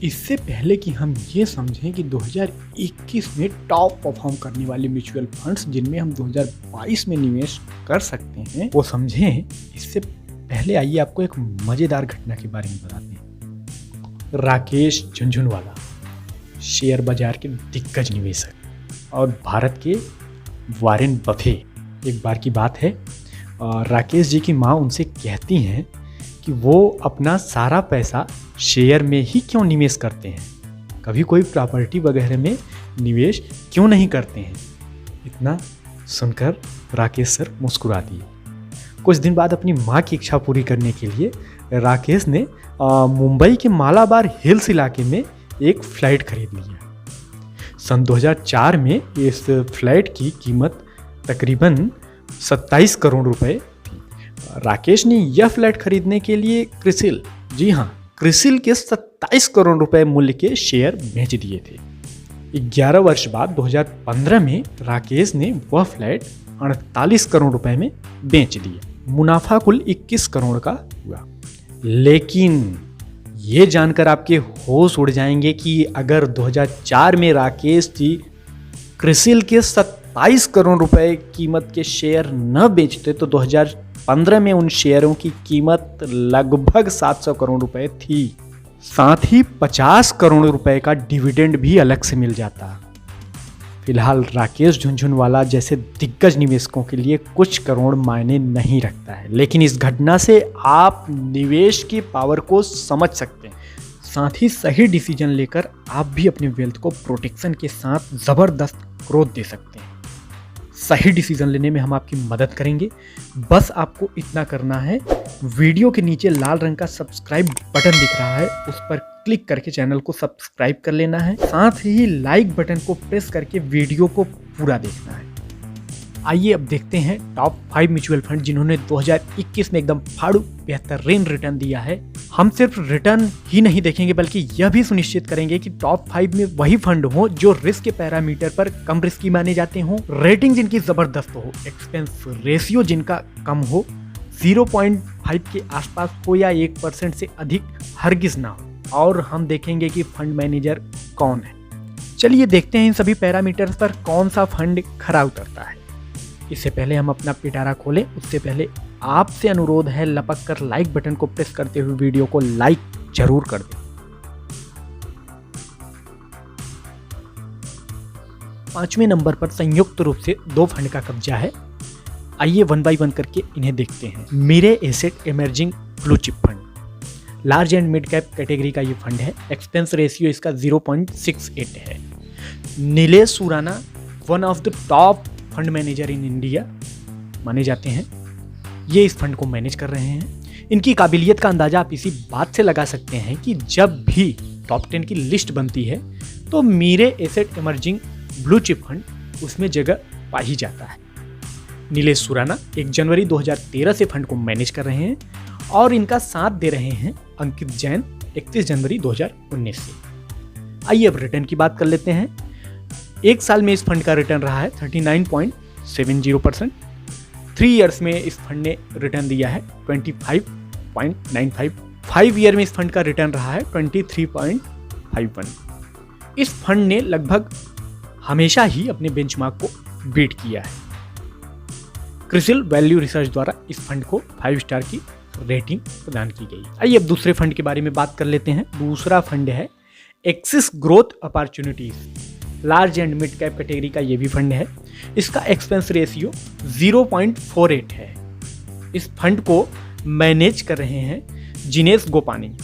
इससे पहले कि हम ये समझें कि 2021 में टॉप परफॉर्म करने वाले म्यूचुअल फंड्स जिनमें हम 2022 में निवेश कर सकते हैं वो समझें, इससे पहले आइए आपको एक मज़ेदार घटना के बारे में बताते हैं। राकेश झुनझुनवाला शेयर बाजार के दिग्गज निवेशक और भारत के वॉरेन बफेट। एक बार की बात है, राकेश जी की माँ उनसे कहती हैं कि वो अपना सारा पैसा शेयर में ही क्यों निवेश करते हैं, कभी कोई प्रॉपर्टी वगैरह में निवेश क्यों नहीं करते हैं। इतना सुनकर राकेश सर मुस्कुरा दिए। कुछ दिन बाद अपनी माँ की इच्छा पूरी करने के लिए राकेश ने मुंबई के मालाबार हिल्स इलाके में एक फ्लैट खरीद लिया। सन 2004 में इस फ्लैट की कीमत तकरीबन 27 करोड़ रुपए थी। राकेश ने यह फ्लैट खरीदने के लिए क्रिसिल, जी हाँ, क्रिसिल के 27 करोड़ रुपए मूल्य के शेयर बेच दिए थे। 11 वर्ष बाद 2015 में राकेश ने वह फ्लैट 48 करोड़ रुपए में बेच दिया। मुनाफा कुल 21 करोड़ का हुआ। लेकिन ये जानकर आपके होश उड़ जाएंगे कि अगर 2004 में राकेश जी क्रिसिल के 27 करोड़ रुपए कीमत के शेयर न बेचते तो 2015 में उन शेयरों की कीमत लगभग 700 करोड़ रुपए थी। साथ ही 50 करोड़ रुपए का डिविडेंड भी अलग से मिल जाता। फिलहाल राकेश झुनझुनवाला जैसे दिग्गज निवेशकों के लिए कुछ करोड़ मायने नहीं रखता है, लेकिन इस घटना से आप निवेश की पावर को समझ सकते हैं। साथ ही सही डिसीजन लेकर आप भी अपने वेल्थ को प्रोटेक्शन के साथ ज़बरदस्त ग्रोथ दे सकते हैं। सही डिसीजन लेने में हम आपकी मदद करेंगे। बस आपको इतना करना है, वीडियो के नीचे लाल रंग का सब्सक्राइब बटन दिख रहा है, उस पर क्लिक करके चैनल को सब्सक्राइब कर लेना है। साथ ही लाइक बटन को प्रेस करके वीडियो को पूरा देखना है। आइए अब देखते हैं टॉप 5 म्यूचुअल फंड जिन्होंने 2021 में एकदम फाड़ू बेहतरीन रिटर्न दिया है। हम सिर्फ रिटर्न ही नहीं देखेंगे बल्कि यह भी सुनिश्चित करेंगे कि टॉप 5 में वही फंड हो जो रिस्क के पैरामीटर पर कम रिस्की माने जाते हों, रेटिंग जिनकी जबरदस्त हो, एक्सपेंस रेशियो जिनका कम हो, 0.5 के आसपास हो या 1% से अधिक हरगिज ना हो, और हम देखेंगे कि फंड मैनेजर कौन है। चलिए देखते हैं इन सभी पैरामीटर्स पर कौन सा फंड खरा उतरता है। इससे पहले हम अपना पिटारा खोलें, उससे पहले आपसे अनुरोध है लपक कर लाइक बटन को प्रेस करते हुए वीडियो को लाइक जरूर कर दें। 5वें नंबर पर संयुक्त रूप से 2 फंड का कब्जा है। आइए वन बाय वन करके इन्हें देखते हैं। मेरे asset emerging blue chip fund large and mid cap category का ये फंड है। एक्सपेंस रेशियो इसका 0.68 है। Nilesh Surana one of the top fund manager in India माने जाते हैं। ये इस फंड को मैनेज कर रहे हैं। इनकी काबिलियत का अंदाजा आप इसी बात से लगा सकते हैं कि जब भी टॉप 10 की लिस्ट बनती है तो मेरे asset emerging blue chip fund उसमें जगह पा ही जाता है। नीलेश सुराना 1 जनवरी 2013 से फंड को मैनेज कर रहे हैं और इनका साथ दे रहे हैं अंकित जैन 31 जनवरी 2019 से। आइए अब रिटर्न की बात कर लेते हैं। 1 साल में इस फंड का रिटर्न रहा है 39.70%। 3 ईयर्स में इस फंड ने रिटर्न दिया है 25.95। 5 ईयर में इस फंड का रिटर्न रहा है 23.51। इस फंड ने लगभग हमेशा ही अपने बेंचमार्क को बीट किया है। क्रिसिल वैल्यू रिसर्च द्वारा इस फंड को 5 स्टार की रेटिंग प्रदान की गई। आइए अब दूसरे फंड के बारे में बात कर लेते हैं। दूसरा फंड है axis growth opportunities. Large and mid cap category का ये भी फंड है। इसका एक्सपेंस रेशियो 0.48 है। इस फंड को मैनेज कर रहे हैं जिनेश गोपानी।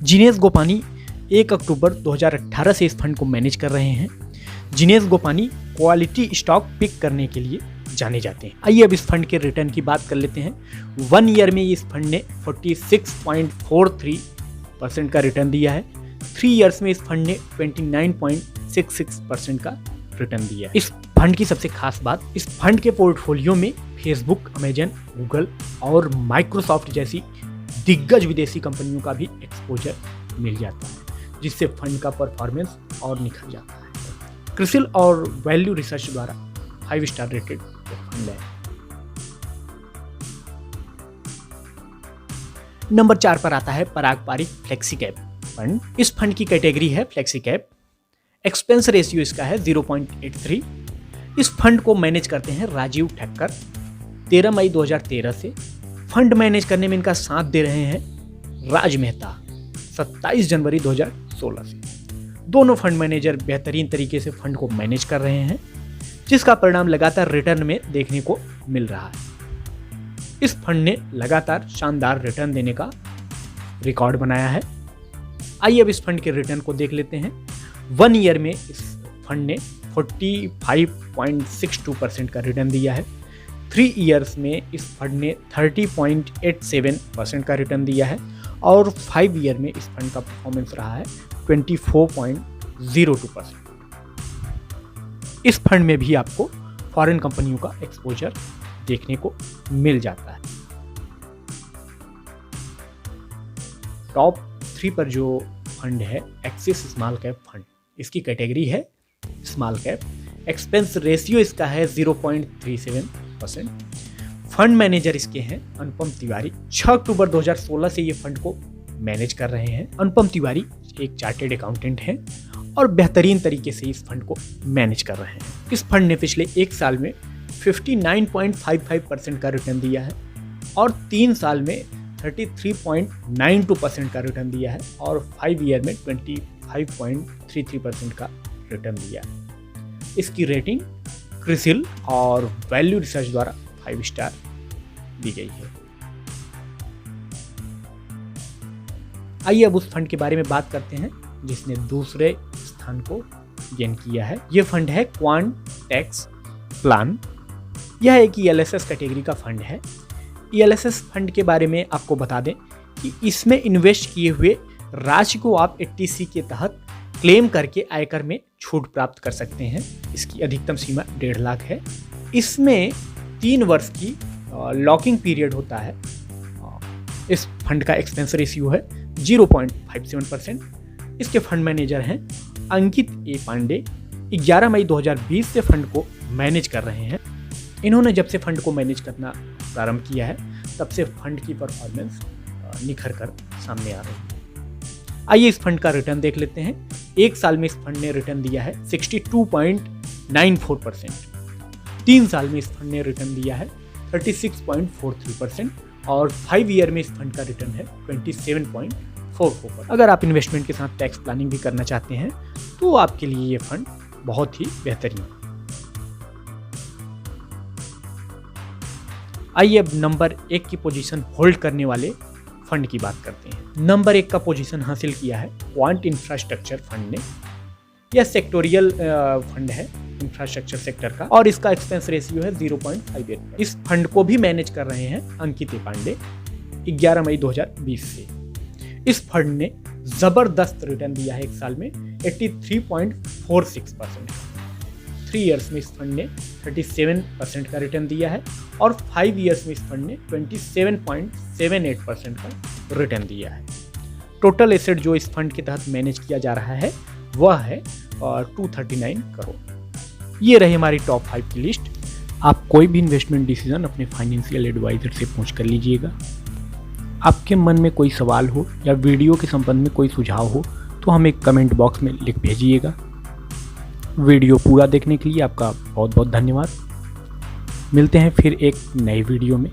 जिनेश गोपानी 1 अक्टूबर 2018 से इस फंड को मैनेज कर रहे हैं। Jinesh Gopani quality stock pick करने के लिए जाने जाते हैं। आइए अब इस फंड के रिटर्न की बात कर लेते हैं। 1 ईयर में इस फंड ने 46.43% का रिटर्न दिया है। 3 ईयर्स में इस फंड ने 29.66% का रिटर्न दिया है। इस फंड की सबसे खास बात, इस फंड के पोर्टफोलियो में फेसबुक, अमेजन, गूगल और माइक्रोसॉफ्ट जैसी दिग्गज विदेशी कंपनियों का भी एक्सपोजर मिल जाता है, जिससे फंड का परफॉर्मेंस और निखर जाता है। क्रिसिल और वैल्यू रिसर्च द्वारा 5 स्टार रेटेड फंड है। नंबर 4 पर आता है पराग पारिक फ्लेक्सी कैप। फंड। इस फंड की कैटेगरी है फ्लेक्सी कैप। एक्सपेंस रेशियो इसका है 0.83। इस फंड को मैनेज करते हैं राजीव ठक्कर 13 मई 2013 से। फंड मैनेज करने में इनका साथ दे रहे हैं राज मेहता 27 जनवरी 2016 से। दोनों फंड मैनेजर बेहतरीन तरीके से फंड को मैनेज कर रहे हैं, जिसका परिणाम लगातार रिटर्न में देखने को मिल रहा है। इस फंड ने लगातार शानदार रिटर्न देने का रिकॉर्ड बनाया है। आइए अब इस फंड के रिटर्न को देख लेते हैं। 1 ईयर में इस फंड ने 45.62% का रिटर्न दिया है। 3 ईयर्स में इस फंड ने 30.87% का रिटर्न दिया है और 5 ईयर में इस फंड का परफॉर्मेंस रहा है 24.02%। इस फंड में भी आपको फॉरेन कंपनियों का एक्सपोजर देखने को मिल जाता है। टॉप 3 पर जो फंड है एक्सिस स्मॉल कैप फंड, इसकी कैटेगरी है स्मॉल कैप। एक्सपेंस रेशियो इसका है 0.37%। फंड मैनेजर इसके हैं अनुपम तिवारी। 6 अक्टूबर 2016 से ये फंड को मैनेज कर रहे हैं। अनुपम तिवारी एक चार्टेड अकाउंटेंट हैं और बेहतरीन तरीके से इस फंड को मैनेज कर रहे हैं। इस फंड ने पिछले 1 साल में 59.55% का रिटर्न दिया है और 3 साल में 33.92% का रिटर्न दिया है और 5 ईयर में 25.33% का रिटर्न दिया है। इसकी रेटिंग क्रिसिल और वैल्यू रिसर्च द्वारा 5 स्टार दी गई है। आइए अब उस फंड के बारे में बात करते हैं जिसने दूसरे स्थान को गेन किया है। यह फंड है क्वांट टैक्स प्लान। यह एक ELSS कैटेगरी का फंड है। ELSS फंड के बारे में आपको बता दें कि इसमें इन्वेस्ट किए हुए राशि को आप 80C के तहत क्लेम करके आयकर में छूट प्राप्त कर सकते हैं। इसकी अधिकतम सीमा 1.5 लाख है। इसमें 3 वर्ष की लॉकिंग पीरियड होता है। इस फंड का एक्सपेंस रेशियो है 0.57%। इसके फंड मैनेजर हैं अंकित ए पांडे। 11 मई 2020 से फंड को मैनेज कर रहे हैं। इन्होंने जब से फंड को मैनेज करना प्रारंभ किया है तब से फंड की परफॉर्मेंस निखर कर सामने आ रही है। आइए इस फंड का रिटर्न देख लेते हैं। 1 साल में इस फंड ने रिटर्न दिया है 62.94%। 3 साल में इस फंड ने रिटर्न दिया है 36.43% और 5 ईयर में इस फंड का रिटर्न है 27.44%। अगर आप इन्वेस्टमेंट के साथ टैक्स प्लानिंग भी करना चाहते हैं तो आपके लिए ये फंड बहुत ही बेहतरीन है। आइए अब नंबर 1 की पोजीशन होल्ड करने वाले फंड की बात करते हैं। नंबर 1 का पोजीशन हासिल किया है क्वांट इंफ्रास्ट्रक्चर फंड ने। यह सेक्टोरियल फंड है इंफ्रास्ट्रक्चर सेक्टर का और इसका एक्सपेंस रेशियो है 0.58। इस फंड को भी मैनेज कर रहे हैं अंकित पांडे 11 मई 2020 से। इस फंड ने जबरदस्त रिटर्न दिया है 1 साल में 83.46%। 3 ईयर्स में इस फंड ने 37% का रिटर्न दिया है और 5 ईयर्स में इस फंड ने 27.78% का रिटर्न दिया है। टोटल एसेट जो इस फंड के तहत मैनेज किया जा रहा है वह है 239 करोड़। ये रही हमारी टॉप 5 की लिस्ट। आप कोई भी इन्वेस्टमेंट डिसीजन अपने फाइनेंशियल एडवाइजर से पूछ कर लीजिएगा। आपके मन में कोई सवाल हो या वीडियो के संबंध में कोई सुझाव हो तो हमें कमेंट बॉक्स में लिख भेजिएगा। वीडियो पूरा देखने के लिए आपका बहुत बहुत धन्यवाद। मिलते हैं फिर एक नई वीडियो में।